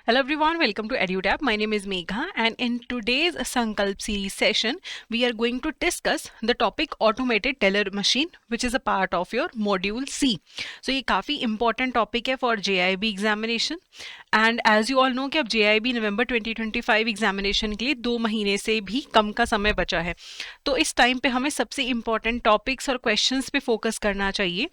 Hello everyone, welcome to EduTap. My name is Megha and in today's Sankalp series session, we are going to discuss the topic automated teller machine which is a part of your module C. So ये काफ़ी important topic है for JIB examination and as you all know कि अब JIB November 2025 examination के लिए 2 महीने से भी कम का समय बचा है. तो इस टाइम पे हमें सबसे important topics और questions पे focus करना चाहिए.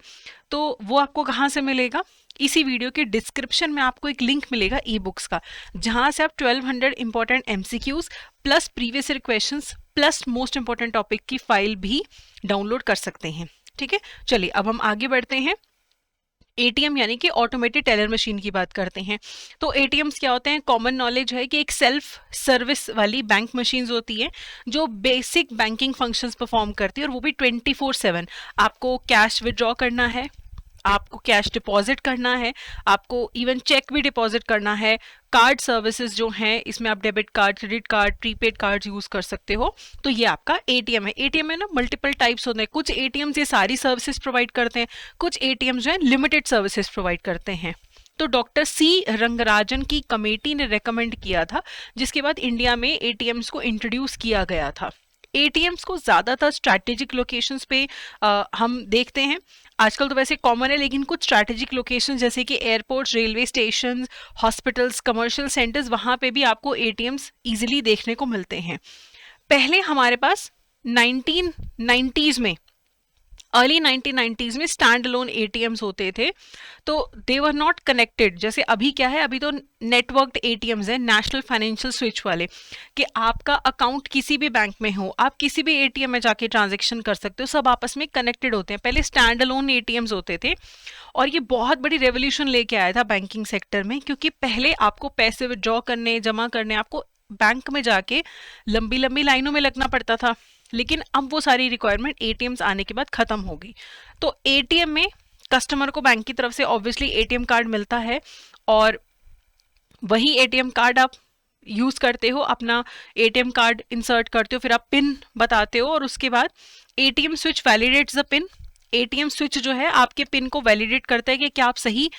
तो वो आपको कहाँ से मिलेगा? इसी वीडियो के डिस्क्रिप्शन में आपको एक लिंक मिलेगा ई बुक्स का, जहां से आप 1200 important MCQs plus previous year questions plus most important topic की फाइल भी डाउनलोड कर सकते हैं. ठीक है, चलिए अब हम आगे बढ़ते हैं. एटीएम यानी कि ऑटोमेटेड टेलर मशीन की बात करते हैं. तो एटीएम्स क्या होते हैं? कॉमन नॉलेज है कि एक सेल्फ सर्विस वाली बैंक मशीन्स होती है जो बेसिक बैंकिंग फंक्शंस परफॉर्म करती है और वो भी 24/7. आपको कैश विड्रॉ करना है, आपको कैश डिपॉजिट करना है, आपको इवन चेक भी डिपॉजिट करना है. कार्ड सर्विसेज जो हैं इसमें आप debit card, credit card, prepaid card use कर सकते हो. तो ये आपका एटीएम है. एटीएम में ना मल्टीपल टाइप्स होते हैं. कुछ एटीएम्स ये सारी सर्विसेज प्रोवाइड करते हैं, कुछ एटीएम्स जो है लिमिटेड सर्विसेज प्रोवाइड करते हैं. तो डॉक्टर सी रंगराजन की कमेटी ने रेकमेंड किया था, जिसके बाद इंडिया में एटीएम्स को इंट्रोड्यूस किया गया था. एटीएम्स को ज़्यादातर स्ट्रैटेजिक लोकेशंस पे हम देखते हैं. आजकल तो वैसे कॉमन है, लेकिन कुछ स्ट्रैटेजिक लोकेशन जैसे कि airports, railway station, hospitals, commercial centres, वहाँ पे भी आपको एटीएम्स इजीली देखने को मिलते हैं. पहले हमारे पास 1990s में, अर्ली 1990s में स्टैंड अलोन एटीएम्स होते थे. तो दे वर नॉट कनेक्टेड. जैसे अभी क्या है, अभी तो नेटवर्क्ड एटीएम्स है, नेशनल फाइनेंशियल स्विच वाले, कि आपका अकाउंट किसी भी बैंक में हो, आप किसी भी एटीएम में जाके ट्रांजैक्शन कर सकते हो, सब आपस में कनेक्टेड होते हैं. पहले स्टैंड अलोन एटीएम्स होते थे और ये बहुत बड़ी रेवोल्यूशन लेके आया था बैंकिंग सेक्टर में, क्योंकि पहले आपको पैसे विड्रॉ करने, जमा करने आपको बैंक में जाके लंबी लंबी लाइनों में लगना पड़ता था. लेकिन अब वो सारी रिक्वायरमेंट एटीएम्स आने के बाद खत्म हो गई. तो एटीएम में कस्टमर को बैंक की तरफ से ऑब्वियसली एटीएम कार्ड मिलता है और वही एटीएम कार्ड आप यूज करते हो, अपना एटीएम कार्ड इंसर्ट करते हो, फिर आप पिन बताते हो और उसके बाद ATM switch validates the pin. ATM switch जो है आपके पिन को वैलिडेट करता है कि क्या आप सही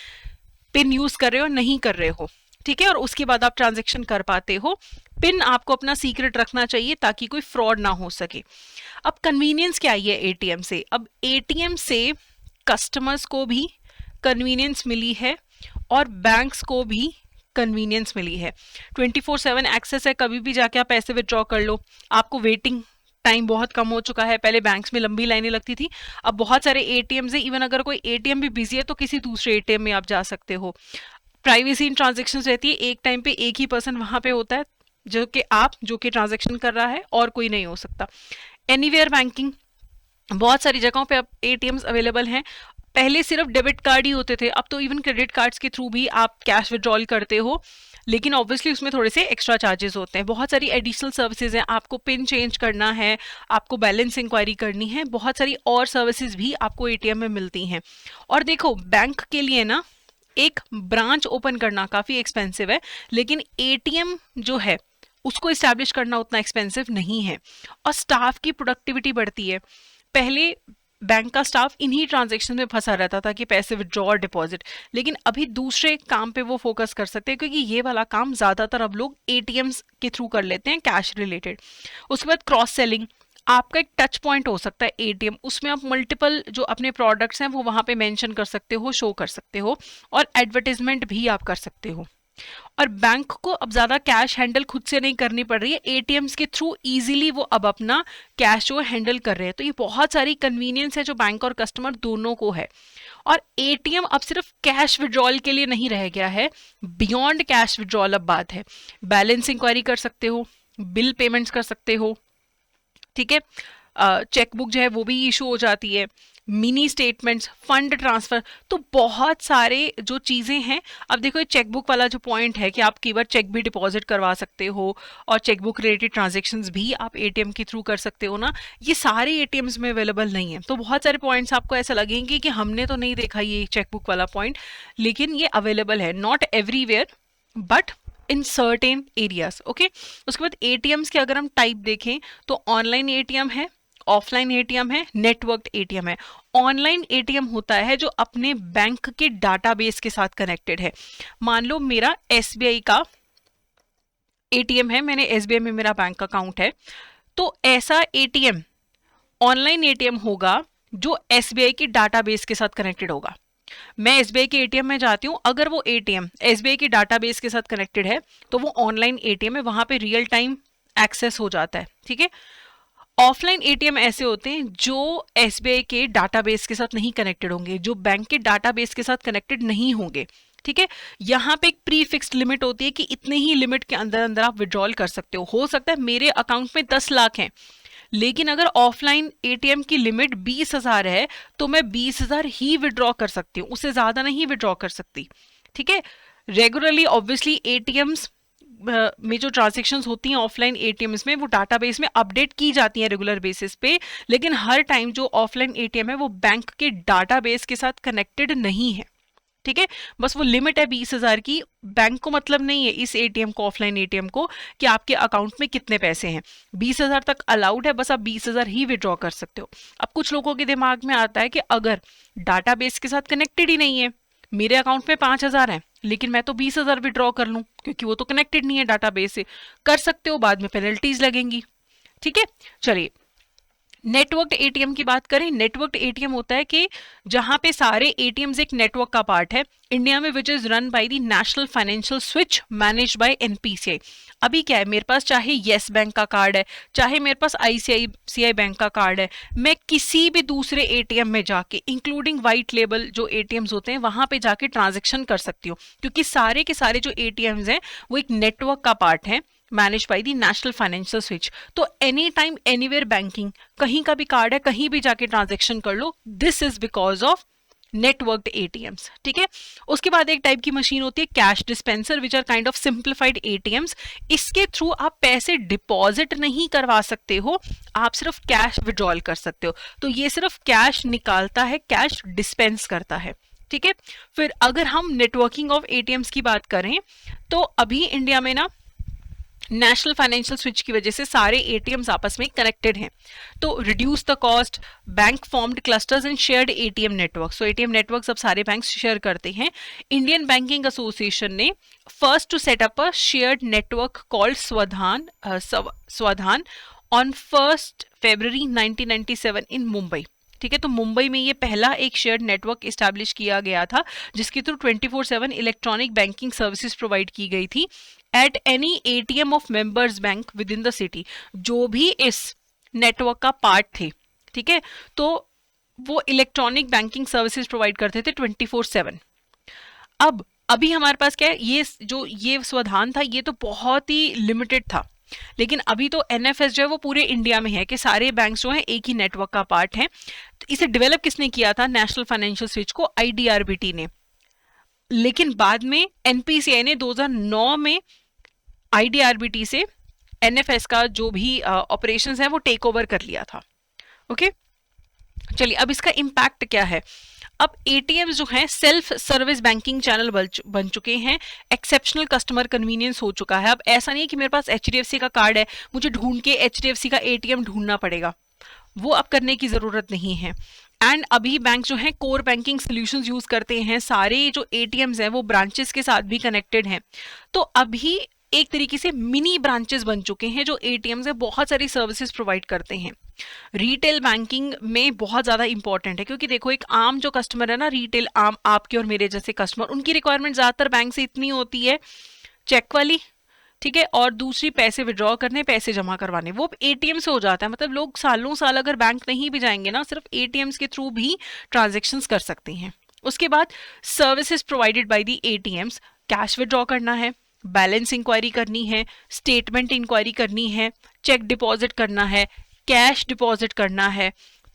पिन यूज कर रहे हो, नहीं कर रहे हो. ठीक है, और उसके बाद आप ट्रांजैक्शन कर पाते हो. पिन आपको अपना सीक्रेट रखना चाहिए ताकि कोई फ्रॉड ना हो सके. अब कन्वीनियंस क्या है एटीएम से? अब एटीएम से कस्टमर्स को भी कन्वीनियंस मिली है और बैंक्स को भी कन्वीनियंस मिली है. 24/7 एक्सेस है, कभी भी जाके आप पैसे विड्रॉ कर लो. आपको वेटिंग टाइम बहुत कम हो चुका है. पहले बैंक्स में लंबी लाइनें लगती थी, अब बहुत सारे एटीएम्स है. इवन अगर कोई एटीएम भी बिजी है तो किसी दूसरे एटीएम में आप जा सकते हो. प्राइवेसी इन ट्रांजेक्शन रहती है, एक टाइम पे एक ही पर्सन वहां पे होता है जो कि ट्रांजेक्शन कर रहा है और कोई नहीं हो सकता. एनीवेयर बैंकिंग, बहुत सारी जगहों पे अब एटीएम्स अवेलेबल हैं. पहले सिर्फ डेबिट कार्ड ही होते थे, अब तो इवन क्रेडिट कार्ड्स के थ्रू भी आप कैश विड्रॉल करते हो, लेकिन ऑब्वियसली उसमें थोड़े से एक्स्ट्रा चार्जेस होते हैं. बहुत सारी एडिशनल सर्विसेज हैं, आपको पिन चेंज करना है, आपको बैलेंस इंक्वायरी करनी है, बहुत सारी और सर्विसेज भी आपको एटीएम में मिलती हैं. और देखो, बैंक के लिए ना एक ब्रांच ओपन करना काफ़ी एक्सपेंसिव है, लेकिन एटीएम जो है उसको इस्टेब्लिश करना उतना एक्सपेंसिव नहीं है और स्टाफ की प्रोडक्टिविटी बढ़ती है. पहले बैंक का स्टाफ इन्हीं ट्रांजैक्शन में फंसा रहता था कि पैसे विड्रॉ और डिपॉजिट, लेकिन अभी दूसरे काम पे वो फोकस कर सकते हैं, क्योंकि ये वाला काम ज़्यादातर अब लोग एटीएम्स के थ्रू कर लेते हैं, कैश रिलेटेड. उसके बाद क्रॉस सेलिंग, आपका एक टच पॉइंट हो सकता है एटीएम, उसमें आप मल्टीपल जो अपने प्रोडक्ट्स हैं वो वहाँ पे मेंशन कर सकते हो, शो कर सकते हो और एडवर्टाइजमेंट भी आप कर सकते हो. और बैंक को अब ज़्यादा कैश हैंडल खुद से नहीं करनी पड़ रही है, एटीएम्स के थ्रू इजीली वो अब अपना कैश जो हैंडल कर रहे हैं. तो ये बहुत सारी कन्वीनियंस है जो बैंक और कस्टमर दोनों को है. और एटीएम अब सिर्फ कैश विड्रॉल के लिए नहीं रह गया है, बियॉन्ड कैश विड्रॉल अब बात है. बैलेंस इंक्वायरी कर सकते हो, बिल पेमेंट्स कर सकते हो. ठीक है, चेकबुक जो है वो भी इशू हो जाती है, मिनी स्टेटमेंट्स, फंड ट्रांसफर, तो बहुत सारे जो चीज़ें हैं. अब देखो, ये चेकबुक वाला जो पॉइंट है कि आप कीवर्ड चेक भी डिपॉजिट करवा सकते हो और चेकबुक रिलेटेड ट्रांजैक्शंस भी आप एटीएम के थ्रू कर सकते हो ना, ये सारे एटीएम्स में अवेलेबल नहीं है. तो बहुत सारे पॉइंट्स आपको ऐसा लगेंगे कि हमने तो नहीं देखा ये चेकबुक वाला पॉइंट, लेकिन ये अवेलेबल है, not everywhere but in certain areas. Okay, उसके बाद एटीएम्स के अगर हम टाइप देखें तो ऑनलाइन एटीएम है ऑफलाइन एटीएम है, नेटवर्क्ड एटीएम है। ऑनलाइन एटीएम होता है जो अपने बैंक के डाटाबेस के साथ कनेक्टेड है। मान लो मेरा एसबीआई का एटीएम है, मैंने एसबीआई में मेरा बैंक अकाउंट है, तो ऐसा एटीएम ऑनलाइन एटीएम होगा जो एसबीआई की डाटाबेस के साथ कनेक्टेड होगा। मैं एसबीआई के एटीएम में जाती हूँ, अगर वो एटीएम एसबीआई की डाटाबेस के साथ कनेक्टेड है तो वो ऑनलाइन एटीएम है, वहां पे रियल टाइम एक्सेस हो जाता है, ठीक है। ऑफलाइन एटीएम ऐसे होते हैं जो एसबीआई के डाटाबेस के साथ नहीं कनेक्टेड होंगे, जो बैंक के डाटाबेस के साथ कनेक्टेड नहीं होंगे, ठीक है। यहाँ पे एक प्री फिक्स्ड लिमिट होती है कि इतने ही लिमिट के अंदर अंदर आप विड्रॉल कर सकते हो सकता है मेरे अकाउंट में 10 लाख हैं, लेकिन अगर ऑफलाइन एटीएम की लिमिट 20,000 है तो मैं 20,000 ही विड्रॉ कर सकती हूँ, उससे ज्यादा नहीं विड्रॉ कर सकती, ठीक है। रेगुलरली ऑब्वियसली एटीएम्स में जो ट्रांजेक्शन्स होती हैं ऑफलाइन एटीएम्स में, वो डाटाबेस में अपडेट की जाती हैं रेगुलर बेसिस पे, लेकिन हर टाइम जो ऑफलाइन एटीएम है वो बैंक के डाटाबेस के साथ कनेक्टेड नहीं है, ठीक है। बस वो लिमिट है 20,000 की, बैंक को मतलब नहीं है इस एटीएम को, ऑफलाइन एटीएम को, कि आपके अकाउंट में कितने पैसे हैं। 20,000 तक अलाउड है, बस आप 20,000 ही विड्रॉ कर सकते हो। अब कुछ लोगों के दिमाग में आता है कि अगर डाटाबेस के साथ कनेक्टेड ही नहीं है, मेरे अकाउंट में 5,000 है लेकिन मैं तो 20,000 विड्रॉ कर लूं क्योंकि वो तो कनेक्टेड नहीं है डाटाबेस से। कर सकते हो, बाद में पेनल्टीज लगेंगी, ठीक है। चलिए नेटवर्क्ड एटीएम की बात करें। नेटवर्क्ड एटीएम होता है कि जहां पे सारे एटीएम्स एक नेटवर्क का पार्ट है इंडिया में, which is run by the national financial switch managed by NPCI. अभी क्या है, मेरे पास चाहे येस बैंक का कार्ड है, चाहे मेरे पास आईसीआईसीआई बैंक का कार्ड है, मैं किसी भी दूसरे एटीएम में जाके, इंक्लूडिंग वाइट लेबल जो एटीएम्स होते हैं, वहां पे जाके ट्रांजेक्शन कर सकती हूँ, क्योंकि सारे के सारे जो एटीएम्स हैं वो एक नेटवर्क का पार्ट है manage by the national financial switch. तो एनी टाइम एनीवेयर बैंकिंग, कहीं का भी कार्ड है कहीं भी जाके ट्रांजेक्शन कर लो, this is because of networked ATMs, ठीक है। उसके बाद एक टाइप की मशीन होती है cash dispenser, which are kind of simplified ATMs. इसके थ्रू आप पैसे डिपॉजिट नहीं करवा सकते हो, आप सिर्फ कैश विड्रॉल कर सकते हो। तो ये सिर्फ कैश निकालता है, कैश डिस्पेंस करता है, ठीक है। फिर अगर हम नेटवर्किंग ऑफ एटीएम्स की बात करें तो अभी इंडिया में ना नेशनल फाइनेंशियल स्विच की वजह से सारे एटीएम्स आपस में कनेक्टेड हैं। तो reduce the cost, bank formed clusters and shared ATM network. So ATM network अब सारे बैंक शेयर करते हैं। इंडियन बैंकिंग एसोसिएशन ने first to set up a shared network called Swadhan on 1 February 1997 in Mumbai, ठीक है। तो मुंबई में ये पहला एक शेयर्ड नेटवर्क इस्टेब्लिश किया गया था जिसके through 24/7 electronic banking services provide की गई थी at any ATM of members bank with in the city. जो भी इस नेटवर्क का पार्ट थे, ठीक है, तो वो इलेक्ट्रॉनिक बैंकिंग सर्विसेज प्रोवाइड करते थे 24/7। अब अभी हमारे पास क्या है, ये स्वधान था, ये तो बहुत ही लिमिटेड था, लेकिन अभी तो एनएफएस जो है वो पूरे इंडिया में है कि सारे बैंक्स जो हैं एक ही नेटवर्क का पार्ट हैं। तो इसे डेवलप किसने किया था, नेशनल फाइनेंशियल स्विच को आईडीआरबीटी ने, लेकिन बाद में एनपीसीआई ने 2009 में आईडीआरबीटी से एनएफएस का जो भी ऑपरेशंस है वो टेक ओवर कर लिया था, ओके। चलिए अब इसका इम्पैक्ट क्या है। अब एटीएम जो हैं सेल्फ सर्विस बैंकिंग चैनल बन चुके हैं, एक्सेप्शनल कस्टमर कन्वीनियंस हो चुका है। अब ऐसा नहीं है कि मेरे पास एचडीएफसी का कार्ड है, मुझे ढूंढ के एचडीएफसी का एटीएम ढूंढना पड़ेगा, वो अब करने की जरूरत नहीं है। एंड अभी बैंक जो है कोर बैंकिंग सोल्यूशंस यूज करते हैं, सारे जो एटीएम्स हैं वो ब्रांचेस के साथ भी कनेक्टेड हैं। तो अभी एक तरीके से मिनी ब्रांचेस बन चुके हैं जो एटीएम्स है बहुत सारी सर्विसेज प्रोवाइड करते हैं। रिटेल बैंकिंग में बहुत ज़्यादा इंपॉर्टेंट है, क्योंकि देखो एक आम जो कस्टमर है ना, रिटेल आम आपके और मेरे जैसे कस्टमर, उनकी रिक्वायरमेंट ज़्यादातर बैंक से इतनी होती है चेक वाली, ठीक है, और दूसरी पैसे विड्रॉ करने, पैसे जमा करवाने, वो एटीएम से हो जाता है। मतलब लोग सालों साल अगर बैंक नहीं भी जाएंगे ना, सिर्फ एटीएम्स के थ्रू भी ट्रांजेक्शन्स कर सकते हैं। उसके बाद services provided by the ATMs, cash withdraw करना है, बैलेंस इंक्वायरी करनी है, स्टेटमेंट इंक्वायरी करनी है, चेक डिपॉजिट करना है, कैश डिपॉजिट करना है,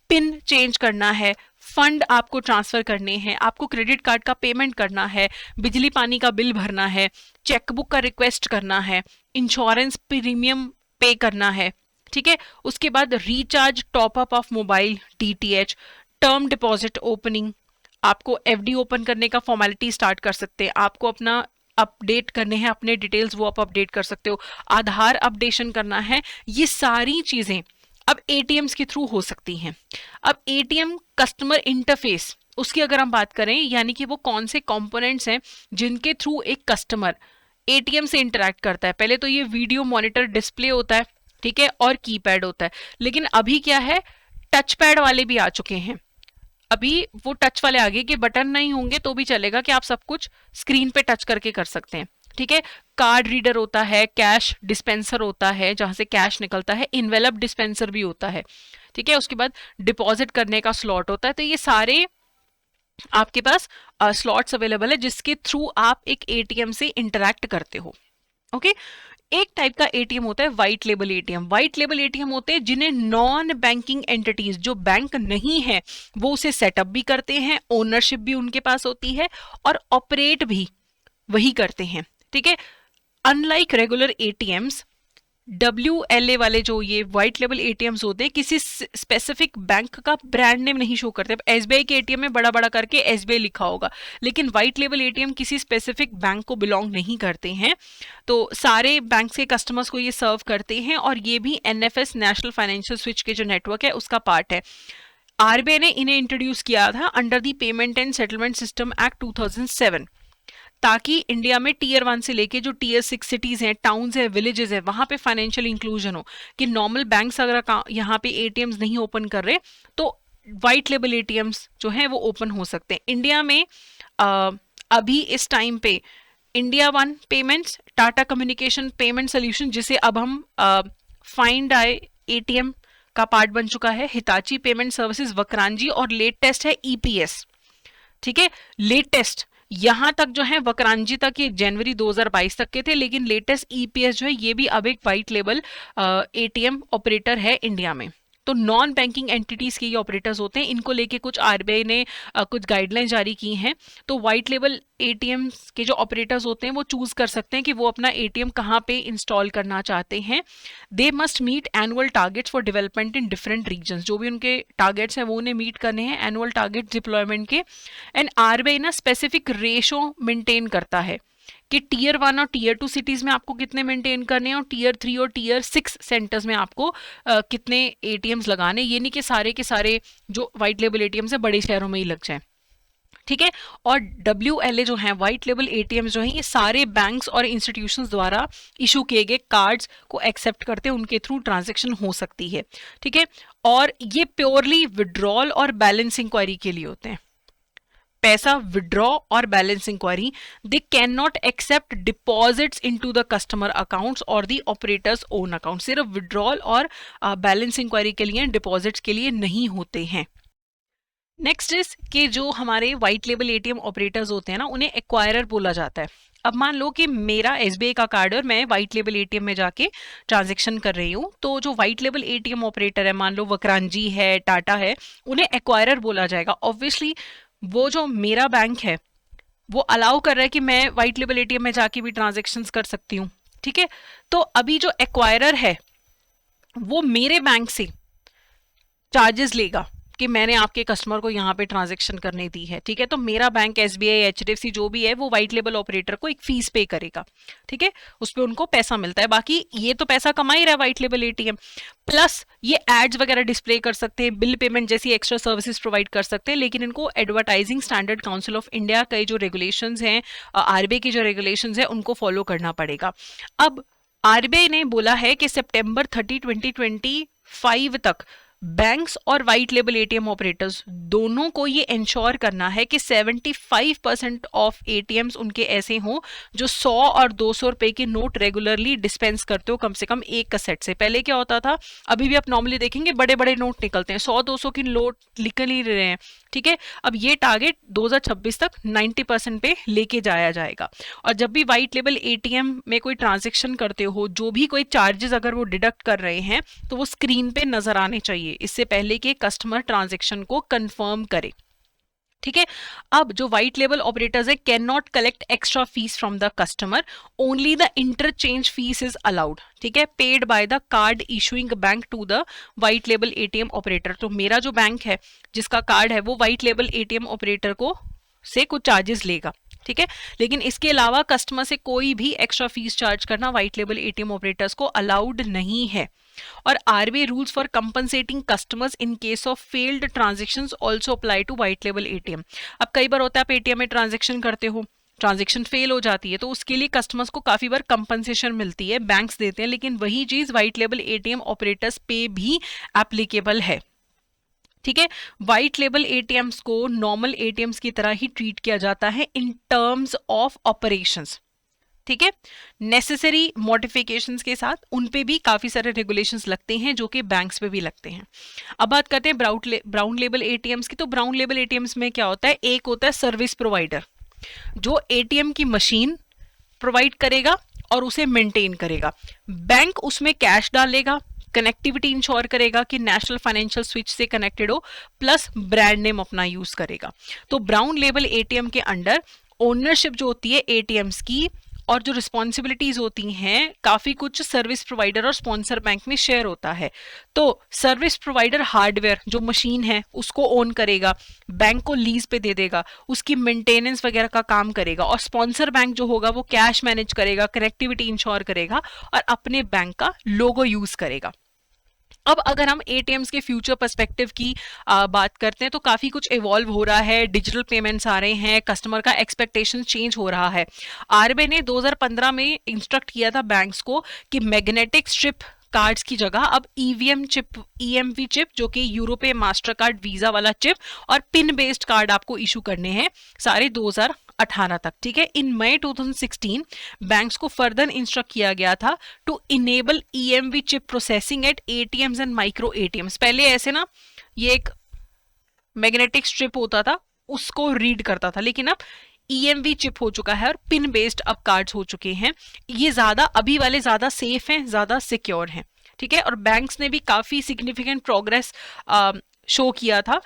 पिन चेंज करना है, फंड आपको ट्रांसफर करने हैं, आपको क्रेडिट कार्ड का पेमेंट करना है, बिजली पानी का बिल भरना है, चेकबुक का रिक्वेस्ट करना है, इंश्योरेंस प्रीमियम पे करना है, ठीक है। उसके बाद recharge, top up of mobile, DTH, term deposit opening, आपको एफडी ओपन करने का फॉर्मेलिटी स्टार्ट कर सकते हैं, आपको अपना अपडेट करने हैं अपने डिटेल्स, वो आप अपडेट कर सकते हो, आधार अपडेशन करना है, ये सारी चीजें अब एटीएम्स के थ्रू हो सकती हैं। अब एटीएम कस्टमर इंटरफेस, उसकी अगर हम बात करें, यानी कि वो कौन से कंपोनेंट्स हैं जिनके थ्रू एक कस्टमर एटीएम से इंटरेक्ट करता है। पहले तो ये वीडियो मॉनिटर डिस्प्ले होता है, ठीक है, और कीपैड होता है, लेकिन अभी क्या है, टच पैड वाले भी आ चुके हैं। अभी वो टच वाले आगे के बटन नहीं होंगे तो भी चलेगा कि आप सब कुछ स्क्रीन पे टच करके कर सकते हैं, ठीक है। कार्ड रीडर होता है, कैश डिस्पेंसर होता है जहां से कैश निकलता है, इनवेलप डिस्पेंसर भी होता है, ठीक है। उसके बाद डिपॉजिट करने का स्लॉट होता है। तो ये सारे आपके पास स्लॉट्स अवेलेबल है जिसके थ्रू आप एक एटीएम से इंटरैक्ट करते हो, ओके। एक टाइप का एटीएम होता है white label ATM. White label ATM होते हैं जिन्हें नॉन बैंकिंग एंटिटीज, जो बैंक नहीं है, वो उसे सेटअप भी करते हैं, ओनरशिप भी उनके पास होती है और ऑपरेट भी वही करते हैं, ठीक है। अनलाइक रेगुलर एटीएम्स, WLA वाले जो ये व्हाइट लेबल एटीएम्स होते हैं, किसी स्पेसिफिक बैंक का ब्रांड नेम नहीं शो करते। SBI के एटीएम में बड़ा बड़ा करके SBI लिखा होगा, लेकिन व्हाइट लेबल एटीएम किसी स्पेसिफिक बैंक को बिलोंग नहीं करते हैं। तो सारे बैंक के कस्टमर्स को ये सर्व करते हैं और ये भी NFS, नेशनल फाइनेंशियल स्विच के जो नेटवर्क है उसका पार्ट है। RBI ने इन्हें इंट्रोड्यूस किया था under the payment and settlement system act 2007, ताकि इंडिया में टीयर 1 से लेके जो टीयर 6 सिटीज हैं, टाउन्स है, विलेजेस है, वहां पे फाइनेंशियल इंक्लूजन हो, कि नॉर्मल बैंक्स अगर यहाँ पे एटीएम्स नहीं ओपन कर रहे तो व्हाइट लेबल एटीएम्स जो हैं वो ओपन हो सकते हैं। इंडिया में अभी इस टाइम पे India one payments, Tata communication payment solution जिसे अब हम फाइंड आई एटीएम का पार्ट बन चुका है, हिताची पेमेंट सर्विसेज, वक्रांजी, और लेटेस्ट है EPS, ठीक है। लेटेस्ट यहां तक जो है वक्रांजी तक ये जनवरी 2022 तक के थे, लेकिन लेटेस्ट EPS जो है ये भी अब एक व्हाइट लेबल एटीएम ऑपरेटर है इंडिया में। तो नॉन बैंकिंग एंटिटीज के ये ऑपरेटर्स होते हैं, इनको लेके कुछ RBI ने कुछ गाइडलाइन जारी की हैं। तो व्हाइट लेबल एटीएम के जो ऑपरेटर्स होते हैं वो चूज कर सकते हैं कि वो अपना एटीएम कहाँ पे इंस्टॉल करना चाहते हैं। They must meet annual targets for development in different regions, जो भी उनके टारगेट्स हैं वो उन्हें मीट करने हैं, एनुअल टारगेट डिप्लॉयमेंट के। एंड RBI ना स्पेसिफिक रेशो मेंटेन करता है कि टीयर 1 और टीयर 2 सिटीज में आपको कितने मेंटेन करने हैं और टीयर 3 और टीयर 6 सेंटर्स में आपको कितने एटीएम्स लगाने। ये नहीं कि सारे के सारे जो व्हाइट लेबल एटीएम्स है बड़े शहरों में ही लग जाए, ठीक है। और WLA जो है व्हाइट लेबल एटीएम जो है ये सारे बैंक्स और इंस्टीट्यूशंस द्वारा इशू किए गए कार्ड्स को एक्सेप्ट करते हैं, उनके थ्रू ट्रांजैक्शन हो सकती है, ठीक है। और ये प्योरली विड्रॉल और बैलेंस इंक्वायरी के लिए होते हैं, पैसा विड्रॉ और balance inquiry. They can not accept deposits into the customer accounts और द ऑपरेटर्स ओन अकाउंट। सिर्फ विड्रॉल और बैलेंस इंक्वायरी के लिए, डिपॉजिट्स के लिए नहीं होते हैं। नेक्स्ट इज कि जो हमारे व्हाइट लेबल एटीएम ऑपरेटर्स होते हैं ना, उन्हें एक्वायरर बोला जाता है। अब मान लो कि मेरा SBI का कार्ड है और मैं व्हाइट लेबल एटीएम में जाके ट्रांजेक्शन कर रही हूँ, तो जो व्हाइट लेबल एटीएम ऑपरेटर है, मान लो वक्रांजी है, टाटा है, उन्हें एक्वायरर बोला जाएगा। ऑब्वियसली वो जो मेरा बैंक है वो अलाउ कर रहा है कि मैं व्हाइट लेबल एटीएम में जाके भी ट्रांजेक्शन्स कर सकती हूँ, ठीक है। तो अभी जो एक्वायरर है वो मेरे बैंक से चार्जेस लेगा कि मैंने आपके कस्टमर को यहाँ पे ट्रांजैक्शन करने दी है, ठीक है। तो मेरा बैंक SBI, HDFC जो भी है वो व्हाइट लेबल ऑपरेटर को एक फीस पे करेगा, ठीक है, उस पर उनको पैसा मिलता है। बाकी ये तो पैसा कमा ही रहा है व्हाइट लेबल एटीएम, प्लस ये एड्स वगैरह डिस्प्ले कर सकते हैं, बिल पेमेंट जैसी एक्स्ट्रा सर्विसेज प्रोवाइड कर सकते हैं, लेकिन इनको advertising standard council of India के जो रेगुलेशंस हैं, RBI की जो रेगुलेशंस है उनको फॉलो करना पड़ेगा। अब RBI ने बोला है कि सितंबर 30, 2025 तक बैंक्स और व्हाइट लेबल एटीएम ऑपरेटर्स दोनों को ये इंश्योर करना है कि 75% ऑफ एटीएम्स उनके ऐसे हों जो 100 और 200 रुपए के नोट रेगुलरली डिस्पेंस करते हो, कम से कम एक कैसेट से। पहले क्या होता था, अभी भी आप नॉर्मली देखेंगे बड़े बड़े नोट निकलते हैं, 100-200 की नोट निकल ही रहे हैं, ठीक है। अब ये टारगेट 2026 तक 90% पे लेके जाया जाएगा। और जब भी व्हाइट लेबल एटीएम में कोई ट्रांजेक्शन करते हो, जो भी कोई चार्जेस अगर वो डिडक्ट कर रहे हैं तो वो स्क्रीन पे नजर आने चाहिए इससे पहले कि कस्टमर ट्रांजैक्शन को कंफर्म करे, ठीक है। अब जो व्हाइट लेबल ऑपरेटर्स है can not collect extra fees from the customer, only the interchange fees is allowed, ठीक है, paid by the card issuing bank to the white label ATM operator. तो मेरा जो बैंक है जिसका कार्ड है वो व्हाइट लेबल एटीएम ऑपरेटर को से कुछ चार्जेस लेगा, ठीक है। लेकिन इसके अलावा कस्टमर से कोई भी एक्स्ट्रा फीस चार्ज करना व्हाइट लेबल एटीएम ऑपरेटर्स को अलाउड नहीं है। और RBI rules for compensating customers in case of failed transactions also apply to white label ATM. अब कई बार होता है आप एटीएम में ट्रांजेक्शन करते हो, ट्रांजेक्शन फेल हो जाती है, तो उसके लिए कस्टमर्स को काफी बार कंपनसेशन मिलती है, बैंक्स देते हैं, लेकिन वही चीज व्हाइट लेबल एटीएम ऑपरेटर्स पे भी एप्लीकेबल है। ठीक है। व्हाइट लेबल एटीएम्स को नॉर्मल एटीएम्स की तरह ही ट्रीट किया जाता है इन टर्म्स ऑफ ऑपरेशंस। ठीक है। नेसेसरी मॉडिफिकेशंस के साथ उन पे भी काफी सारे रेगुलेशंस लगते हैं जो कि बैंक्स पे भी लगते हैं। अब बात करते हैं ब्राउन लेबल एटीएम्स की। तो ब्राउन लेबल एटीएम्स में क्या होता है, एक होता है सर्विस प्रोवाइडर जो एटीएम की मशीन प्रोवाइड करेगा और उसे मेंटेन करेगा। बैंक उसमें कैश डालेगा, कनेक्टिविटी इंश्योर करेगा कि नेशनल फाइनेंशियल स्विच से कनेक्टेड हो, प्लस ब्रांड नेम अपना यूज करेगा। तो ब्राउन लेबल एटीएम के अंडर ओनरशिप जो होती है एटीएम्स की और जो रिस्पॉन्सिबिलिटीज होती हैं काफी कुछ सर्विस प्रोवाइडर और स्पॉन्सर बैंक में शेयर होता है। तो सर्विस प्रोवाइडर हार्डवेयर जो मशीन है उसको ओन करेगा, बैंक को लीज पे दे देगा, उसकी मेंटेनेंस वगैरह का काम करेगा, और स्पॉन्सर बैंक जो होगा वो कैश मैनेज करेगा, कनेक्टिविटी इंश्योर करेगा और अपने बैंक का लोगो यूज करेगा। अब अगर हम एटीएम्स के फ्यूचर पर्सपेक्टिव की बात करते हैं तो काफी कुछ इवॉल्व हो रहा है, डिजिटल पेमेंट्स आ रहे हैं, कस्टमर का एक्सपेक्टेशन चेंज हो रहा है। आरबीआई ने 2015 में इंस्ट्रक्ट किया था बैंक्स को कि मैग्नेटिक स्ट्रिप कार्ड्स की जगह अब ईवीएम चिप, ईएमवी चिप जो कि यूरोपीय मास्टर कार्ड वीजा वाला चिप और पिन बेस्ड कार्ड आपको इशू करने हैं सारे 2018 तक। ठीक है। इन मई 2016 बैंक्स को फर्दर इंस्ट्रक्ट किया गया था to enable EMV chip processing at ATMs and micro ATMs. पहले ऐसे ना ये एक मैग्नेटिक स्ट्रिप होता था उसको रीड करता था, लेकिन अब ईएमवी चिप हो चुका है और पिन बेस्ड अब कार्ड्स हो चुके हैं। ये ज्यादा अभी वाले ज्यादा सेफ हैं, ज्यादा सिक्योर हैं। ठीक है। और बैंक्स ने भी काफी सिग्निफिकेंट प्रोग्रेस शो किया था।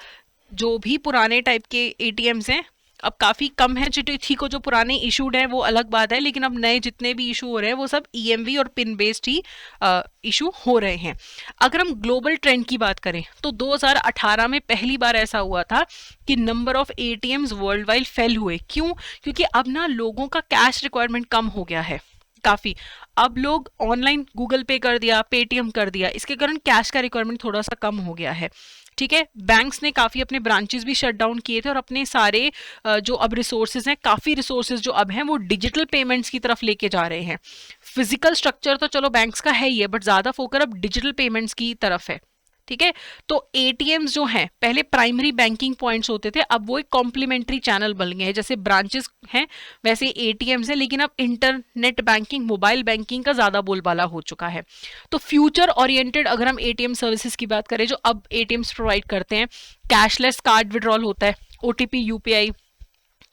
जो भी पुराने टाइप के एटीएम्स हैं अब काफी कम है, ठीक हो जो पुराने इशूड हैं वो अलग बात है, लेकिन अब नए जितने भी इशू हो रहे हैं वो सब ईएमवी और पिन बेस्ड ही इशू हो रहे हैं। अगर हम ग्लोबल ट्रेंड की बात करें तो 2018 में पहली बार ऐसा हुआ था कि number of ATMs world wide fail हुए। क्यों? क्योंकि अब ना लोगों का कैश रिक्वायरमेंट कम हो गया है काफी। अब लोग ऑनलाइन गूगल पे कर दिया, पेटीएम कर दिया, इसके कारण कैश का रिक्वायरमेंट थोड़ा सा कम हो गया है। ठीक है। बैंक्स ने काफी अपने ब्रांचेस भी शट डाउन किए थे और अपने सारे जो अब रिसोर्सेज हैं, काफी रिसोर्सेज जो अब हैं वो डिजिटल पेमेंट्स की तरफ लेके जा रहे हैं। फिजिकल स्ट्रक्चर तो चलो बैंक्स का है ही है, बट ज्यादा फोकस अब डिजिटल पेमेंट्स की तरफ है। ठीक है। तो एटीएम्स जो हैं पहले प्राइमरी बैंकिंग पॉइंट्स होते थे, अब वो एक कॉम्प्लीमेंट्री चैनल बन गए हैं। जैसे ब्रांचेस हैं वैसे एटीएम्स हैं, लेकिन अब इंटरनेट बैंकिंग, मोबाइल बैंकिंग का ज्यादा बोलबाला हो चुका है। तो फ्यूचर ओरिएंटेड अगर हम एटीएम सर्विसेज की बात करें जो अब एटीएम्स प्रोवाइड करते हैं, कैशलेस कार्ड विड्रॉल होता है, OTP, UPI,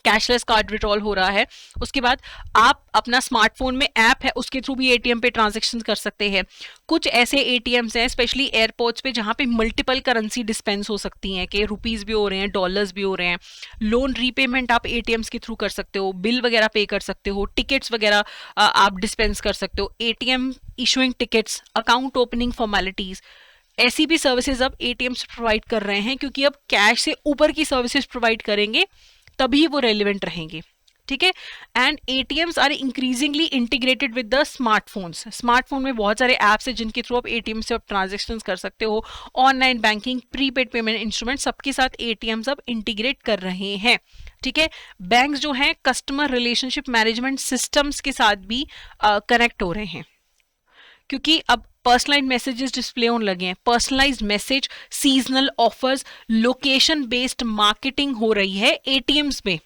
cashless card withdrawal हो रहा है। उसके बाद आप अपना स्मार्टफोन में ऐप है उसके थ्रू भी एटीएम पे ट्रांजैक्शन कर सकते हैं। कुछ ऐसे एटीएम्स हैं स्पेशली एयरपोर्ट्स पे जहां पे मल्टीपल करेंसी डिस्पेंस हो सकती हैं कि रुपीज भी हो रहे हैं, डॉलर्स भी हो रहे हैं। लोन रीपेमेंट आप एटीएम्स के थ्रू कर सकते हो, बिल वगैरह पे कर सकते हो, टिकट्स वगैरह आप डिस्पेंस कर सकते हो, ATM issuing tickets, account opening formalities, ऐसी भी सर्विसेज अब एटीएम्स प्रोवाइड कर रहे हैं, क्योंकि अब कैश से ऊपर की सर्विसेज प्रोवाइड करेंगे तभी वो रेलिवेंट रहेंगे। ठीक है। And ATMs are increasingly integrated with the smartphones. Smartphone में बहुत सारे ऐप्स हैं जिनके थ्रू आप एटीएम से आप ट्रांजेक्शन कर सकते हो। Online banking, prepaid payment instrument, सबके साथ एटीएम्स अब इंटीग्रेट कर रहे हैं। ठीक है। बैंक्स जो हैं कस्टमर रिलेशनशिप मैनेजमेंट सिस्टम्स के साथ भी कनेक्ट हो रहे हैं, क्योंकि अब पर्सनलाइज मैसेजेस डिस्प्ले होने लगे हैं। Personalised message, seasonal offers, location based marketing हो रही है एटीएम्स में।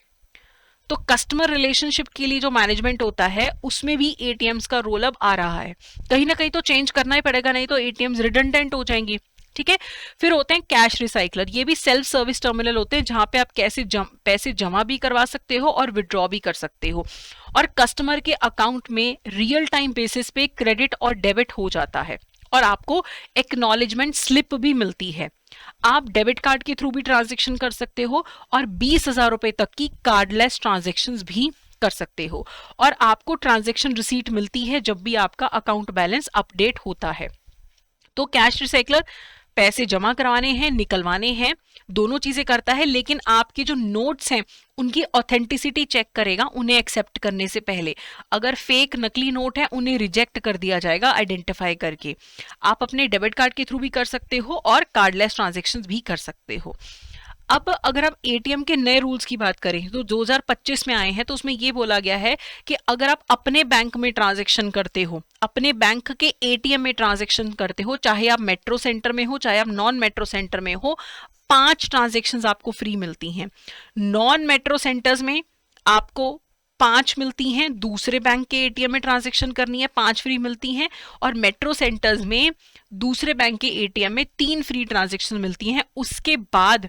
तो कस्टमर रिलेशनशिप के लिए जो मैनेजमेंट होता है उसमें भी एटीएम्स का रोल अब आ रहा है। कहीं ना कहीं तो चेंज करना ही पड़ेगा, नहीं तो एटीएम्स रिडंडेंट हो जाएंगी। ठीक है। फिर होते हैं कैश रिसाइकलर। ये भी सेल्फ सर्विस टर्मिनल होते हैं जहां पे आप पैसे जमा भी करवा सकते हो और विड्रॉ भी कर सकते हो, और कस्टमर के अकाउंट में रियल टाइम बेसिस पे क्रेडिट और डेबिट हो जाता है और आपको एक्नॉलेजमेंट स्लिप भी मिलती है। आप डेबिट कार्ड के थ्रू भी ट्रांजेक्शन कर सकते हो और 20,000 रुपए तक की कार्डलेस ट्रांजेक्शन भी कर सकते हो, और आपको ट्रांजेक्शन रिसीट मिलती है जब भी आपका अकाउंट बैलेंस अपडेट होता है। तो कैश रिसाइकलर पैसे जमा करवाने हैं, निकलवाने हैं, दोनों चीजें करता है, लेकिन आपके जो नोट्स हैं उनकी ऑथेंटिसिटी चेक करेगा उन्हें एक्सेप्ट करने से पहले। अगर फेक नकली नोट है उन्हें रिजेक्ट कर दिया जाएगा आइडेंटिफाई करके। आप अपने डेबिट कार्ड के थ्रू भी कर सकते हो और कार्डलेस ट्रांजेक्शन्स भी कर सकते हो। अब अगर आप एटीएम के नए रूल्स की बात करें तो 2025 में आए हैं, तो उसमें ये बोला गया है कि अगर आप अपने बैंक में ट्रांजैक्शन करते हो, अपने बैंक के एटीएम में ट्रांजैक्शन करते हो, चाहे आप मेट्रो सेंटर में हो चाहे आप नॉन मेट्रो सेंटर में हो, 5 ट्रांजैक्शंस आपको फ्री मिलती हैं। नॉन मेट्रो सेंटर्स में आपको 5 मिलती हैं, दूसरे बैंक के एटीएम में ट्रांजैक्शन करनी है 5 फ्री मिलती हैं, और मेट्रो सेंटर्स में दूसरे बैंक के एटीएम में 3 फ्री ट्रांजैक्शन मिलती हैं। उसके बाद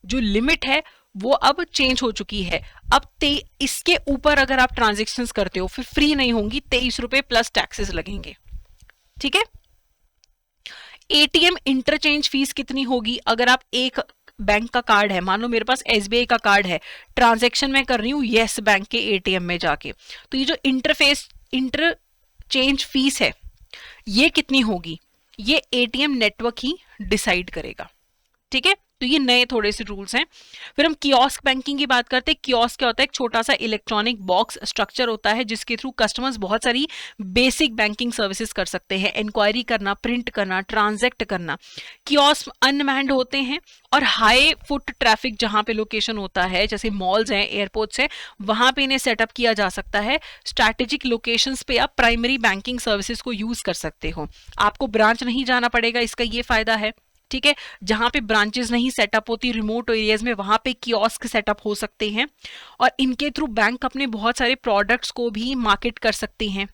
जो लिमिट है वो अब चेंज हो चुकी है। अब इसके ऊपर अगर आप ट्रांजैक्शंस करते हो फिर फ्री नहीं होंगी, 23 रुपए प्लस टैक्सेस लगेंगे। ठीक है। एटीएम इंटरचेंज फीस कितनी होगी? अगर आप एक बैंक का कार्ड है, मान लो मेरे पास एसबीआई का कार्ड है, ट्रांजैक्शन मैं कर रही हूँ येस बैंक के एटीएम में जाके, तो ये जो इंटरचेंज फीस है ये कितनी होगी? ये एटीएम नेटवर्क ही डिसाइड करेगा। ठीक है। तो ये नए थोड़े से रूल्स हैं। फिर हम कियोस्क बैंकिंग की बात करते हैं। कियोस्क क्या होता है? एक छोटा सा इलेक्ट्रॉनिक बॉक्स स्ट्रक्चर होता है जिसके थ्रू कस्टमर्स बहुत सारी बेसिक बैंकिंग सर्विसेज कर सकते हैं, इंक्वायरी करना, प्रिंट करना, ट्रांजैक्ट करना। कियोस्क अनमैन्ड होते हैं और हाई फुट ट्रैफिक जहां पे लोकेशन होता है, जैसे मॉल्स हैं, एयरपोर्ट्स हैं, वहां पे इन्हें सेटअप किया जा सकता है। स्ट्रैटेजिक लोकेशंस पे आप प्राइमरी बैंकिंग सर्विसेज को यूज कर सकते हो, आपको ब्रांच नहीं जाना पड़ेगा, इसका ये फायदा है। ठीक है। जहां पे ब्रांचेस नहीं सेटअप होती रिमोट एरियाज में, वहां पे कियोस्क सेटअप हो सकते हैं और इनके थ्रू बैंक अपने बहुत सारे प्रोडक्ट्स को भी मार्केट कर सकते हैं।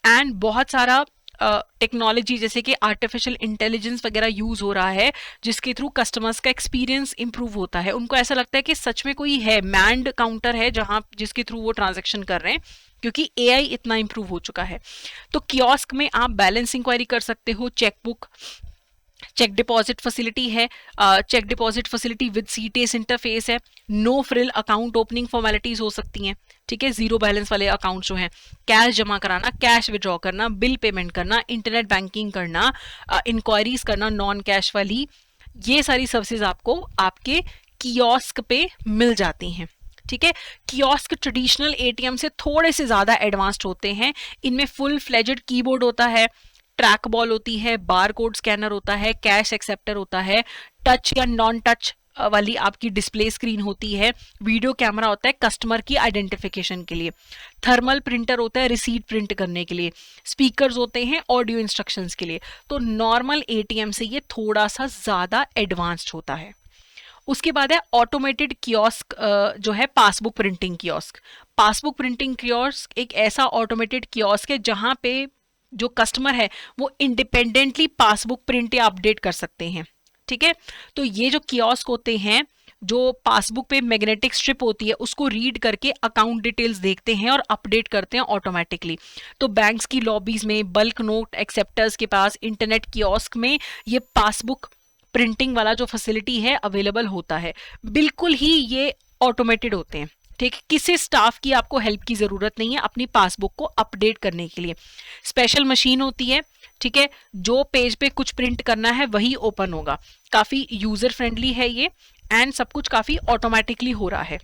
एंड बहुत सारा टेक्नोलॉजी जैसे कि आर्टिफिशियल इंटेलिजेंस वगैरह यूज हो रहा है जिसके थ्रू कस्टमर्स का एक्सपीरियंस इंप्रूव होता है। उनको ऐसा लगता है कि सच में कोई है, मैन्ड काउंटर है जहां जिसके थ्रू वो ट्रांजैक्शन कर रहे हैं, क्योंकि एआई इतना इंप्रूव हो चुका है। तो कियोस्क में आप बैलेंस इंक्वायरी कर सकते हो, चेकबुक, चेक डिपॉजिट फैसिलिटी है, cheque deposit facility with CTS interface है, no frill account opening formalities हो सकती हैं। ठीक है। जीरो बैलेंस वाले अकाउंट जो हैं, कैश जमा कराना, कैश विड्रॉ करना, बिल पेमेंट करना, इंटरनेट बैंकिंग करना, इंक्वायरीज करना नॉन कैश वाली, ये सारी सर्विसेज आपको आपके कियोस्क पे मिल जाती हैं। ठीक है। कियोस्क ट्रेडिशनल एटीएम से थोड़े से ज्यादा एडवांस्ड होते हैं। इनमें फुल फ्लेजेड कीबोर्ड होता है, ट्रैक बॉल होती है, बार कोड स्कैनर होता है, कैश एक्सेप्टर होता है, टच या नॉन टच वाली आपकी डिस्प्ले स्क्रीन होती है, वीडियो कैमरा होता है कस्टमर की आइडेंटिफिकेशन के लिए, थर्मल प्रिंटर होता है रिसीट प्रिंट करने के लिए, स्पीकर्स होते हैं ऑडियो इंस्ट्रक्शंस के लिए। तो नॉर्मल एटीएम से ये थोड़ा सा ज्यादा एडवांस्ड होता है। उसके बाद है ऑटोमेटेड कियोस्क, जो है passbook printing kiosk. Passbook printing kiosk एक ऐसा ऑटोमेटेड कियोस्क है जहां पे जो कस्टमर है वो इंडिपेंडेंटली पासबुक प्रिंट या अपडेट कर सकते हैं। ठीक है। तो ये जो कियोस्क होते हैं, जो पासबुक पे मैग्नेटिक स्ट्रिप होती है उसको रीड करके अकाउंट डिटेल्स देखते हैं और अपडेट करते हैं ऑटोमेटिकली। तो बैंक्स की लॉबीज में, बल्क नोट एक्सेप्टर्स के पास, इंटरनेट कियोस्क में ये पासबुक प्रिंटिंग वाला जो फैसिलिटी है अवेलेबल होता है। बिल्कुल ही ये ऑटोमेटेड होते हैं। ठीक, किसी स्टाफ की आपको हेल्प की जरूरत नहीं है अपनी पासबुक को अपडेट करने के लिए। स्पेशल मशीन होती है, ठीक है, जो पेज पे कुछ प्रिंट करना है वही ओपन होगा। काफी यूजर फ्रेंडली है ये एंड सब कुछ काफी ऑटोमेटिकली हो रहा है।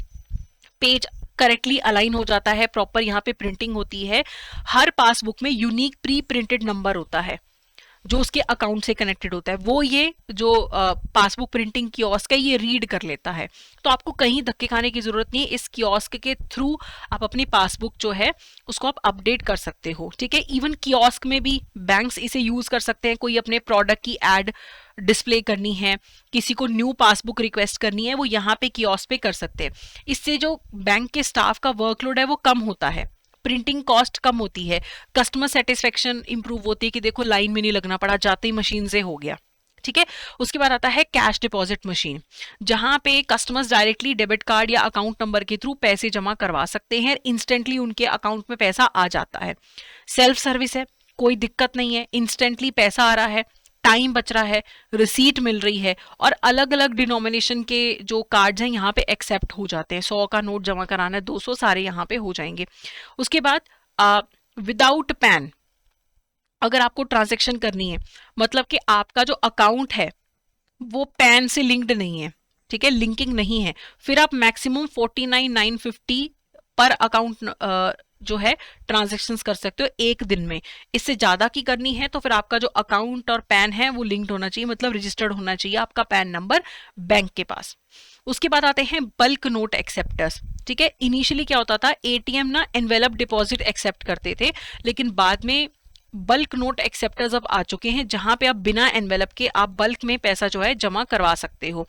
पेज करेक्टली अलाइन हो जाता है, प्रॉपर यहाँ पे प्रिंटिंग होती है। हर पासबुक में यूनिक प्री प्रिंटेड नंबर होता है जो उसके अकाउंट से कनेक्टेड होता है, वो ये जो पासबुक प्रिंटिंग कियोस्क है ये रीड कर लेता है। तो आपको कहीं धक्के खाने की जरूरत नहीं है, इस कियोस्क के थ्रू आप अपनी पासबुक जो है उसको आप अपडेट कर सकते हो। ठीक है। इवन कियोस्क में भी बैंक्स इसे यूज कर सकते हैं। कोई अपने प्रोडक्ट की एड डिस्प्ले करनी है, किसी को न्यू पासबुक रिक्वेस्ट करनी है, वो यहाँ पे कियोस्क पे कर सकते हैं। इससे जो बैंक के स्टाफ का वर्कलोड है वो कम होता है, प्रिंटिंग कॉस्ट कम होती है, कस्टमर सेटिस्फेक्शन इंप्रूव होती है कि देखो लाइन में नहीं लगना पड़ा, जाते ही मशीन से हो गया। ठीक है। उसके बाद आता है कैश डिपॉजिट मशीन, जहां पे कस्टमर्स डायरेक्टली डेबिट कार्ड या अकाउंट नंबर के थ्रू पैसे जमा करवा सकते हैं, इंस्टेंटली उनके अकाउंट में पैसा आ जाता है। सेल्फ सर्विस है, कोई दिक्कत नहीं है, इंस्टेंटली पैसा आ रहा है, टाइम बच रहा है, रिसीट मिल रही है और अलग अलग डिनोमिनेशन के जो कार्ड्स हैं यहाँ पे एक्सेप्ट हो जाते हैं। 100 का नोट जमा कराना है, 200 सारे यहाँ पे हो जाएंगे। उसके बाद विदाउट पैन अगर आपको ट्रांजैक्शन करनी है, मतलब कि आपका जो अकाउंट है वो पैन से लिंक्ड नहीं है, ठीक है, लिंकिंग नहीं है, फिर आप मैक्सिमम 49,950 पर अकाउंट जो है ट्रांजेक्शन्स कर सकते हो एक दिन में। इससे ज्यादा की करनी है तो फिर आपका जो अकाउंट और पैन है वो लिंक्ड होना चाहिए, मतलब रजिस्टर्ड होना चाहिए आपका पैन नंबर बैंक के पास। उसके बाद आते हैं बल्क नोट एक्सेप्टर्स। ठीक है, इनिशियली क्या होता था, एटीएम ना एनवेलप डिपॉजिट एक्सेप्ट करते थे, लेकिन बाद में बल्क नोट एक्सेप्टर्स अब आ चुके हैं जहां पे आप बिना एनवेलप के आप बल्क में पैसा जो है जमा करवा सकते हो।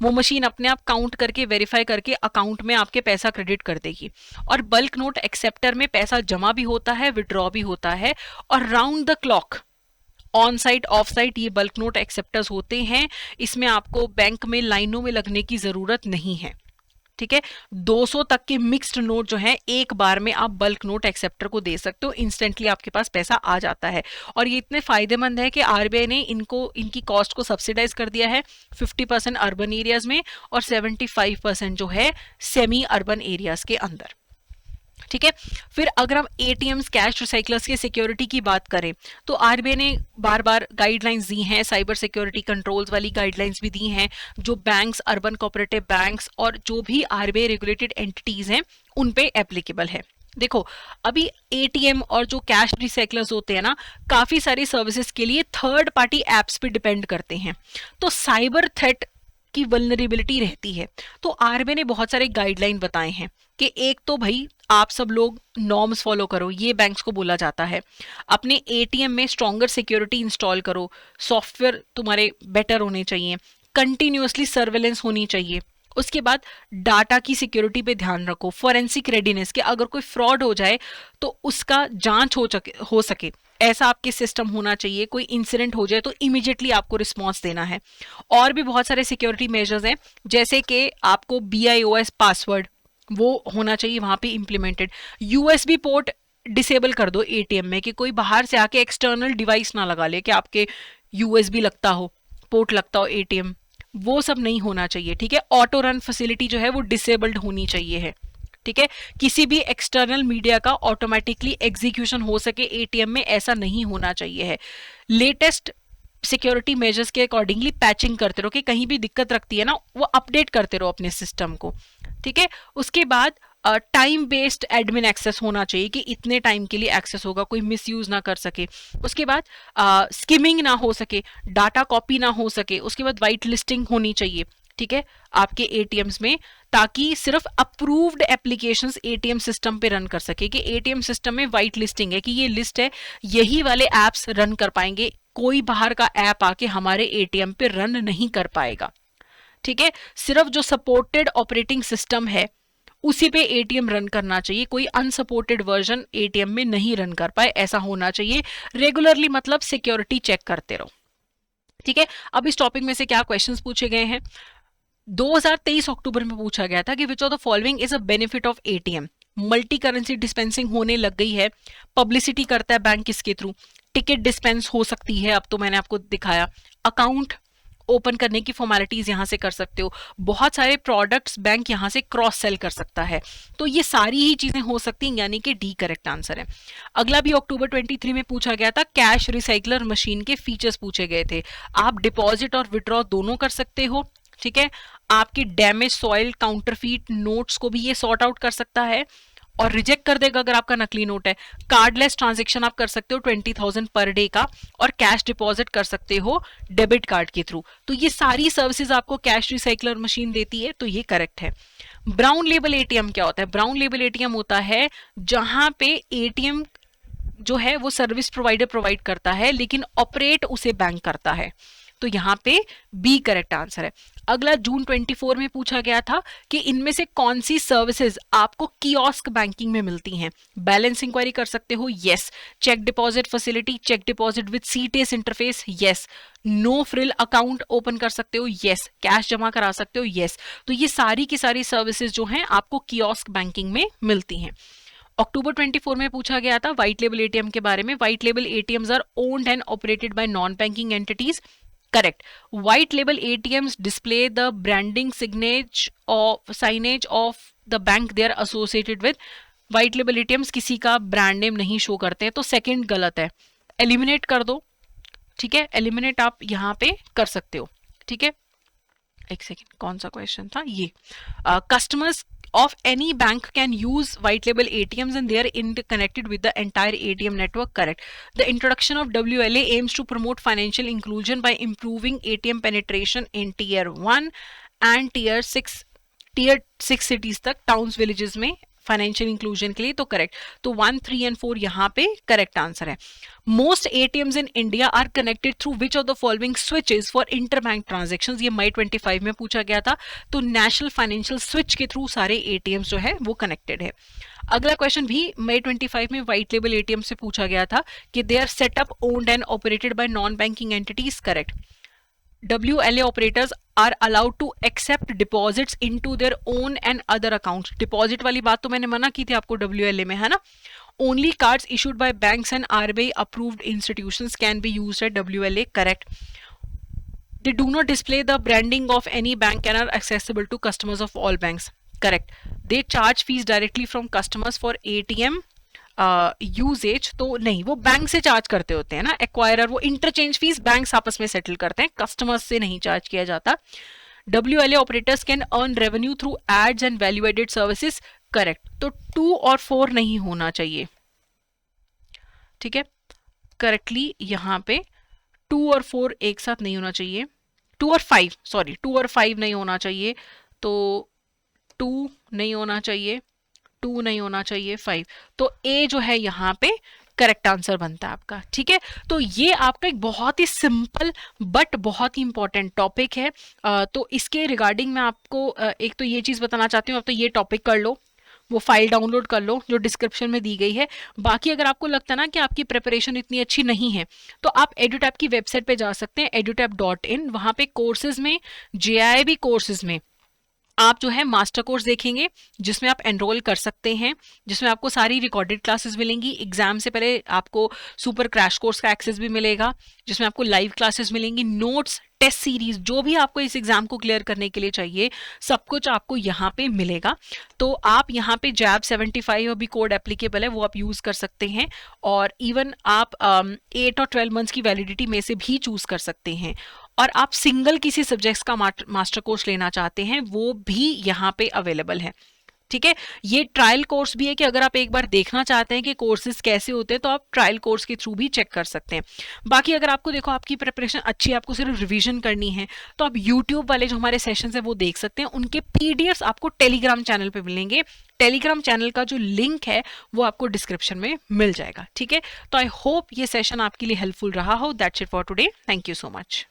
वो मशीन अपने आप काउंट करके वेरीफाई करके अकाउंट में आपके पैसा क्रेडिट कर देगी। और बल्क नोट एक्सेप्टर में पैसा जमा भी होता है, विड्रॉ भी होता है, और round the clock on site of site ये बल्क नोट एक्सेप्टर्स होते हैं। इसमें आपको बैंक में लाइनों में लगने की जरूरत नहीं है। ठीक है, 200 तक के मिक्स्ड नोट जो है एक बार में आप बल्क नोट एक्सेप्टर को दे सकते हो, इंस्टेंटली आपके पास पैसा आ जाता है। और ये इतने फायदेमंद है कि आरबीआई ने इनकी कॉस्ट को सब्सिडाइज कर दिया है 50% अर्बन एरियाज में और 75% जो है सेमी अर्बन एरियाज के अंदर। ठीक है, फिर अगर हम एटीएम्स कैश रिसाइकलर्स के सिक्योरिटी की बात करें तो आरबीआई ने बार बार गाइडलाइंस दी हैं, साइबर सिक्योरिटी कंट्रोल्स वाली गाइडलाइंस भी दी हैं, जो बैंक्स, अर्बन कोऑपरेटिव बैंक्स और जो भी आरबीआई रेगुलेटेड एंटिटीज हैं उन पे एप्लीकेबल है। देखो, अभी एटीएम और जो कैश रिसाइकलर्स होते हैं ना, काफी सारी सर्विसेज के लिए थर्ड पार्टी एप्स पे डिपेंड करते हैं, तो साइबर थ्रेट की वल्नरेबिलिटी रहती है। तो आरबीआई ने बहुत सारे गाइडलाइन बताए हैं कि एक तो भाई आप सब लोग नॉर्म्स फॉलो करो, ये बैंक्स को बोला जाता है। अपने एटीएम में स्ट्रॉन्गर सिक्योरिटी इंस्टॉल करो, सॉफ्टवेयर तुम्हारे बेटर होने चाहिए, कंटिन्यूअसली सर्वेलेंस होनी चाहिए। उसके बाद डाटा की सिक्योरिटी पे ध्यान रखो, फॉरेंसिक रेडीनेस के अगर कोई फ्रॉड हो जाए तो उसका जांच हो सके ऐसा आपके सिस्टम होना चाहिए। कोई इंसिडेंट हो जाए तो इमीडिएटली आपको रिस्पॉन्स देना है। और भी बहुत सारे सिक्योरिटी मेजर्स हैं, जैसे कि आपको BIOS पासवर्ड वो होना चाहिए वहां पे इंप्लीमेंटेड। USB पोर्ट डिसेबल कर दो एटीएम में, कि कोई बाहर से आके एक्सटर्नल डिवाइस ना लगा ले कि आपके USB लगता हो, पोर्ट लगता हो एटीएम, वो सब नहीं होना चाहिए। ठीक है, ऑटो रन फैसिलिटी जो है वो डिसेबल्ड होनी चाहिए है। ठीक है, किसी भी एक्सटर्नल मीडिया का ऑटोमेटिकली एग्जीक्यूशन हो सके एटीएम में, ऐसा नहीं होना चाहिए है। लेटेस्ट सिक्योरिटी मेजर्स के अकॉर्डिंगली पैचिंग करते रहो, कि कहीं भी दिक्कत रखती है ना वो अपडेट करते रहो अपने सिस्टम को। ठीक है, उसके बाद टाइम बेस्ड एडमिन एक्सेस होना चाहिए, कि इतने टाइम के लिए एक्सेस होगा, कोई मिसयूज ना कर सके। उसके बाद स्किमिंग ना हो सके, डाटा कॉपी ना हो सके। उसके बाद वाइट लिस्टिंग होनी चाहिए, ठीक है, आपके एटीएम्स में, ताकि सिर्फ अप्रूव्ड एप्लीकेशंस एटीएम सिस्टम पे रन कर सके, कि एटीएम सिस्टम में वाइट लिस्टिंग है, कि ये लिस्ट है, यही वाले एप्स रन कर पाएंगे, कोई बाहर का ऐप आके हमारे एटीएम पे रन नहीं कर पाएगा। ठीक है, सिर्फ जो सपोर्टेड ऑपरेटिंग सिस्टम है उसी पे एटीएम रन करना चाहिए, कोई अनसपोर्टेड वर्जन एटीएम में नहीं रन कर पाए, ऐसा होना चाहिए। रेगुलरली मतलब सिक्योरिटी चेक करते रहो। ठीक है, अब इस टॉपिक में से क्या क्वेश्चंस पूछे गए हैं, 2023 अक्टूबर में पूछा गया था कि विच of the following is a benefit of ATM. Multi currency dispensing होने लग गई है, पब्लिसिटी करता है बैंक किसके थ्रू, टिकट डिस्पेंस हो सकती है, अब तो मैंने आपको दिखाया, अकाउंट ओपन करने की फॉर्मेलिटीज यहां से कर सकते हो, बहुत सारे प्रोडक्ट्स बैंक यहां से क्रॉस सेल कर सकता है। तो ये सारी ही चीजें हो सकती हैं, यानी कि डी करेक्ट आंसर है। अगला भी अक्टूबर 23 में पूछा गया था, कैश रिसाइकलर मशीन के फीचर्स पूछे गए थे। आप डिपॉजिट और विड्रॉ दोनों कर सकते हो। ठीक है, आपकी डैमेज सॉइल काउंटरफीट नोट्स को भी ये सॉर्ट आउट कर सकता है और रिजेक्ट कर देगा अगर आपका नकली नोट है। कार्डलेस ट्रांजैक्शन आप कर सकते हो 20,000 पर डे का, और कैश डिपॉजिट कर सकते हो डेबिट कार्ड के थ्रू। तो ये सारी सर्विसेज आपको कैश रिसाइकलर मशीन देती है, तो ये करेक्ट है। ब्राउन लेबल एटीएम क्या होता है, ब्राउन लेबल एटीएम होता है जहां पे एटीएम जो है वो सर्विस प्रोवाइडर प्रोवाइड करता है लेकिन ऑपरेट उसे बैंक करता है, तो यहाँ पे बी करेक्ट आंसर है। अगला जून 24 में पूछा गया था कि इनमें से कौन सी सर्विसेज आपको कियोस्क बैंकिंग में मिलती हैं। बैलेंस इंक्वायरी कर सकते हो, yes. Cheque deposit facility, cheque deposit with CTS interface, yes. No frill account open कर सकते हो, यस। कैश जमा करा सकते हो, यस। तो ये सारी की सारी सर्विसेज जो हैं आपको कियोस्क बैंकिंग में मिलती हैं। अक्टूबर 24 में पूछा गया था व्हाइट लेबल एटीएम के बारे में। White label ATMs are owned and operated by non banking entities, correct. White label ATMs display the branding signage of the bank they are associated with. White label ATMs किसी का brand name नहीं show करते हैं, तो second गलत है। Eliminate कर दो, ठीक है, एलिमिनेट आप यहाँ पे कर सकते हो, ठीक है। एक सेकेंड, कौन सा क्वेश्चन था ये, customers of any bank can use white label ATMs and they are interconnected with the entire ATM network. Correct. The introduction of WLA aims to promote financial inclusion by improving ATM penetration in tier 1 and tier 6 cities तक, towns villages में financial inclusion के लिए। तो correct, तो 1, 3 and 4 यहाँ पे correct answer है। Most ATMs in India are connected through which of the following switches for interbank transactions, ये मई 25 में पूछा गया था। तो नेशनल फाइनेंशियल स्विच के थ्रू सारे एटीएम्स जो है वो कनेक्टेड है। अगला क्वेश्चन भी मई 25 में व्हाइट लेबल एटीएम से पूछा गया था कि they are setup, owned and operated by non banking entities. Correct. WLA operators are allowed to accept deposits into their own and other accounts. Deposit वाली बात तो मैंने मना की थी आपको WLA में, है ना। Only cards issued by banks and RBI approved institutions can be used at WLA. Correct. They do not display the branding of any bank and are accessible to customers of all banks. Correct. They charge fees directly from customers for ATM usage, तो नहीं, वो bank से charge करते होते हैं ना acquirer, वो interchange fees banks आपस में सेटल करते हैं, कस्टमर्स से नहीं चार्ज किया जाता। WLA operators can earn revenue through ads and value added services. Correct, तो 2 और 4 नहीं होना चाहिए, ठीक है। करेक्टली यहाँ पे 2 और 4 एक साथ नहीं होना चाहिए, 2 और 5, सॉरी 2 और 5 नहीं होना चाहिए, तो 2 नहीं होना चाहिए, 2 नहीं होना चाहिए, 5, तो ए जो है यहाँ पे करेक्ट आंसर बनता है आपका, ठीक है। तो ये आपका एक बहुत ही सिंपल बट बहुत ही इंपॉर्टेंट टॉपिक है। तो इसके रिगार्डिंग मैं आपको एक तो ये चीज़ बताना चाहती हूँ, अब तो ये टॉपिक कर लो, वो फाइल डाउनलोड कर लो जो डिस्क्रिप्शन में दी गई है। बाकी अगर आपको लगता है ना कि आपकी प्रिपरेशन इतनी अच्छी नहीं है, तो आप एडुटैप की वेबसाइट पे जा सकते हैं, edutap.in, वहाँ पे कोर्सेज में, JIIB कोर्सेज में आप जो है मास्टर कोर्स देखेंगे जिसमें आप एनरोल कर सकते हैं, जिसमें आपको सारी रिकॉर्डेड क्लासेस मिलेंगी। एग्जाम से पहले आपको सुपर क्रैश कोर्स का एक्सेस भी मिलेगा, जिसमें आपको लाइव क्लासेस मिलेंगी, नोट्स, टेस्ट सीरीज, जो भी आपको इस एग्जाम को क्लियर करने के लिए चाहिए सब कुछ आपको यहाँ पे मिलेगा। तो आप यहाँ पे JAB 75 अभी कोड एप्लीकेबल है, वो आप यूज कर सकते हैं, और इवन आप 8 और 12 मंथ्स की वैलिडिटी में से भी चूज कर सकते हैं। और आप सिंगल किसी सब्जेक्ट्स का मास्टर कोर्स लेना चाहते हैं वो भी यहाँ पे अवेलेबल है, ठीक है। ये ट्रायल कोर्स भी है कि अगर आप एक बार देखना चाहते हैं कि कोर्सेज कैसे होते हैं तो आप ट्रायल कोर्स के थ्रू भी चेक कर सकते हैं। बाकी अगर आपको देखो आपकी प्रिपरेशन अच्छी, आपको सिर्फ रिवीजन करनी है, तो आप यूट्यूब वाले जो हमारे सेशंस है वो देख सकते हैं, उनके PDFs आपको टेलीग्राम चैनल पे मिलेंगे। टेलीग्राम चैनल का जो लिंक है वो आपको डिस्क्रिप्शन में मिल जाएगा, ठीक है। तो आई होप ये सेशन आपके लिए हेल्पफुल रहा हो। That's it for today, thank you so much.